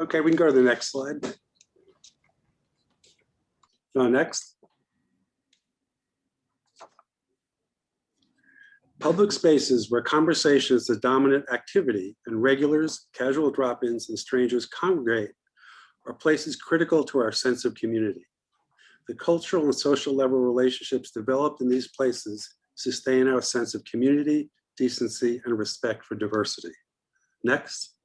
Okay, we can go to the next slide. Next. Public spaces where conversation is the dominant activity and regulars, casual drop-ins, and strangers congregate are places critical to our sense of community. The cultural and social level relationships developed in these places sustain our sense of community, decency, and respect for diversity. Next.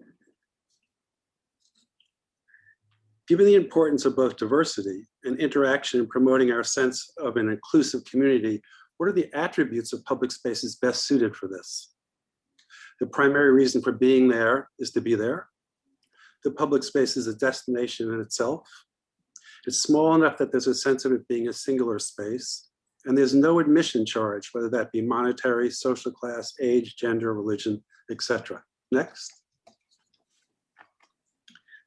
Given the importance of both diversity and interaction in promoting our sense of an inclusive community, what are the attributes of public spaces best suited for this? The primary reason for being there is to be there. The public space is a destination in itself. It's small enough that there's a sense of it being a singular space, and there's no admission charge, whether that be monetary, social class, age, gender, religion, etc. Next.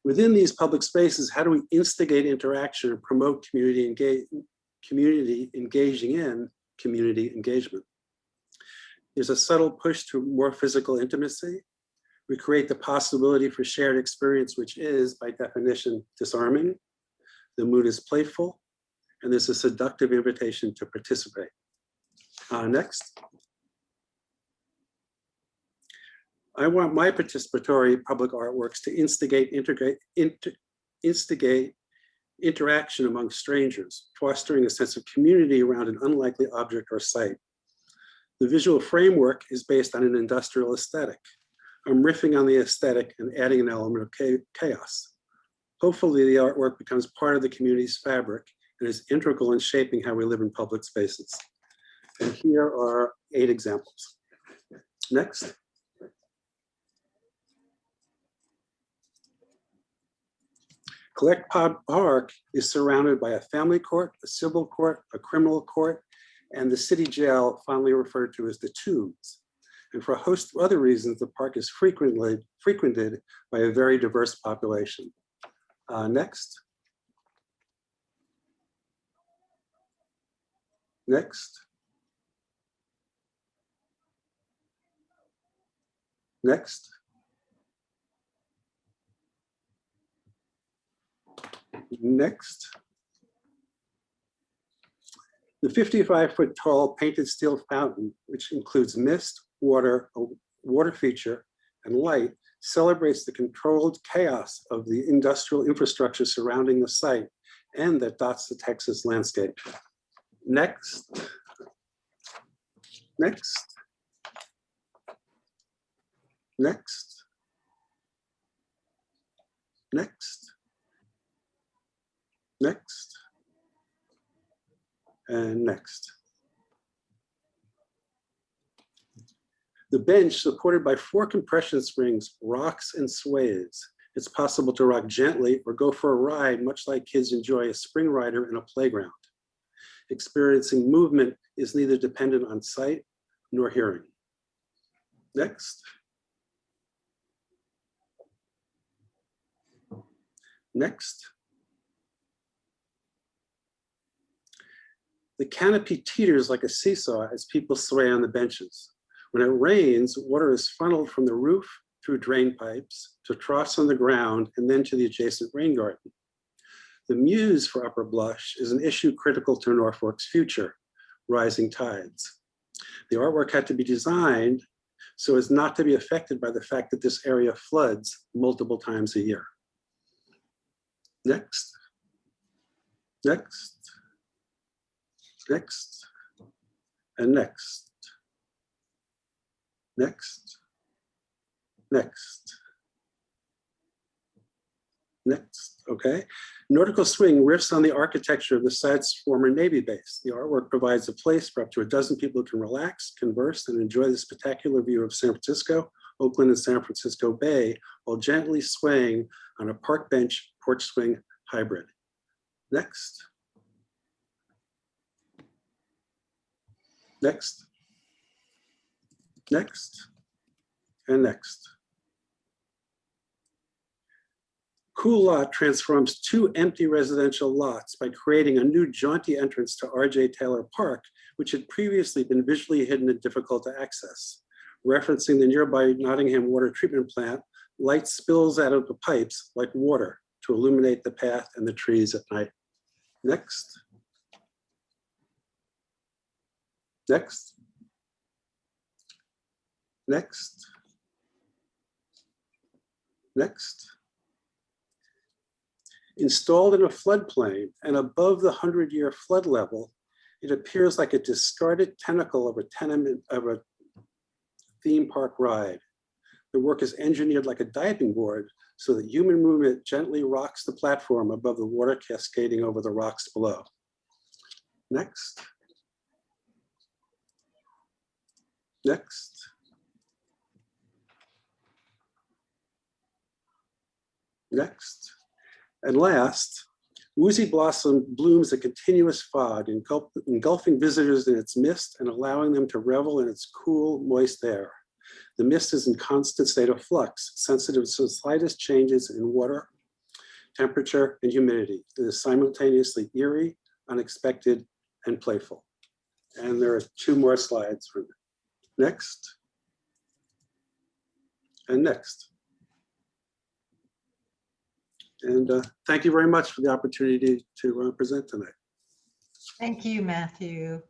Within these public spaces, how do we instigate interaction and promote community engagement? There's a subtle push to more physical intimacy. We create the possibility for shared experience, which is, by definition, disarming. The mood is playful, and there's a seductive invitation to participate. Next. I want my participatory public artworks to instigate interaction among strangers, fostering a sense of community around an unlikely object or site. The visual framework is based on an industrial aesthetic. I'm riffing on the aesthetic and adding an element of chaos. Hopefully the artwork becomes part of the community's fabric and is integral in shaping how we live in public spaces. And here are 8 examples. Next. Collect Park is surrounded by a family court, a civil court, a criminal court, and the city jail, fondly referred to as the Tubes. And for a host of other reasons, the park is frequented by a very diverse population. Next. Next. Next. Next. The 55-foot tall painted steel fountain, which includes mist, water, a water feature, and light, celebrates the controlled chaos of the industrial infrastructure surrounding the site and that dots the Texas landscape. Next. Next. Next. Next. Next. And next. The bench, supported by 4 compression springs, rocks and sways. It's possible to rock gently or go for a ride, much like kids enjoy a spring rider in a playground. Experiencing movement is neither dependent on sight nor hearing. Next. Next. The canopy teeters like a seesaw as people sway on the benches. When it rains, water is funneled from the roof through drain pipes to troughs on the ground and then to the adjacent rain garden. The muse for Upper Blush is an issue critical to Norfolk's future, rising tides. The artwork had to be designed so as not to be affected by the fact that this area floods multiple times a year. Next. Next. Next. And next. Next. Next. Next, okay. Nautical Swing riffs on the architecture of the site's former Navy base. The artwork provides a place for up to a dozen people who can relax, converse, and enjoy the spectacular view of San Francisco, Oakland, and San Francisco Bay while gently swaying on a park bench porch swing hybrid. Next. Next. Next. And next. Cool Lot transforms 2 empty residential lots by creating a new jaunty entrance to R.J. Taylor Park, which had previously been visually hidden and difficult to access. Referencing the nearby Nottingham water treatment plant, Light spills out of the pipes like water to illuminate the path and the trees at night. Next. Next. Next. Next. Installed in a floodplain and above the 100-year flood level, it appears like a discarded tentacle of a theme park ride. The work is engineered like a diving board so that human movement gently rocks the platform above the water cascading over the rocks below. Next. Next. Next. And last, Woozy Blossom blooms a continuous fog, engulfing visitors in its mist and allowing them to revel in its cool, moist air. The mist is in constant state of flux, sensitive to the slightest changes in water, temperature, and humidity. It is simultaneously eerie, unexpected, and playful. And there are 2 more slides for next. And next. And thank you very much for the opportunity to present tonight. Thank you, Matthew.